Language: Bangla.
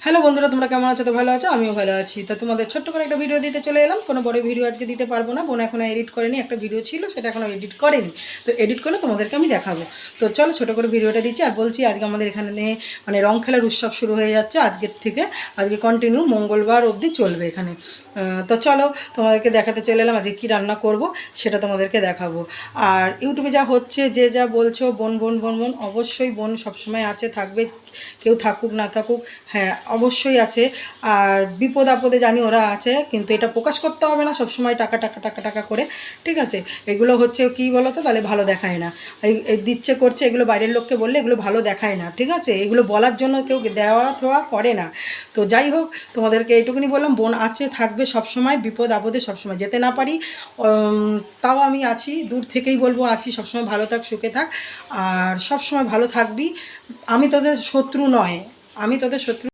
হ্যালো বন্ধুরা, তোমরা কেমন আছো? তো ভালো আছো, আমিও ভালো আছি। তো তোমাদের ছোট্ট করে একটা ভিডিও দিতে চলে এলাম। কোনো বড় ভিডিও আজকে দিতে পারবো না, বোন এখনও এডিট করেনি। একটা ভিডিও ছিল, সেটা এখনও এডিট করেনি। তো এডিট করলে তোমাদেরকে আমি দেখাবো। তো চলো ছোটো করে ভিডিওটা দিচ্ছি। আর বলছি, আজকে আমাদের এখানে মানে রং খেলার উৎসব শুরু হয়ে যাচ্ছে আজকের থেকে। আজকে কন্টিনিউ মঙ্গলবার অবধি চলবে এখানে। তো চলো তোমাদেরকে দেখাতে চলে এলাম আজকে কী রান্না করব সেটা তোমাদেরকে দেখাবো। আর ইউটিউবে যা হচ্ছে, যে যা বলছো বোন বোন বোন বোন, অবশ্যই বোন সবসময় আছে, থাকবে। কেউ থাকুক না থাকুক, হ্যাঁ অবশ্যই আছে। আর বিপদ আপদে জানি ওরা আছে, কিন্তু এটা প্রকাশ করতে হবে না সবসময় টাকা টাকা টাকা টাকা করে, ঠিক আছে? এগুলো হচ্ছে কী বলো তো, তাহলে ভালো দেখায় না। এই দিচ্ছে করছে, এগুলো বাইরের লোককে বললে এগুলো ভালো দেখায় না, ঠিক আছে? এগুলো বলার জন্য কেউ দেওয়া থোয়া করে না। তো যাই হোক, তোমাদেরকে এইটুকুনি বললাম, বোন আছে, থাকবে সবসময়, বিপদ আপদে সবসময়। যেতে না পারি তাও আমি আছি, দূর থেকেই বলবো আছি। সবসময় ভালো থাক, সুখে থাক, আর সবসময় ভালো থাকবি। আমি তোদের শত্রু নয়, আমি তোদের শত্রু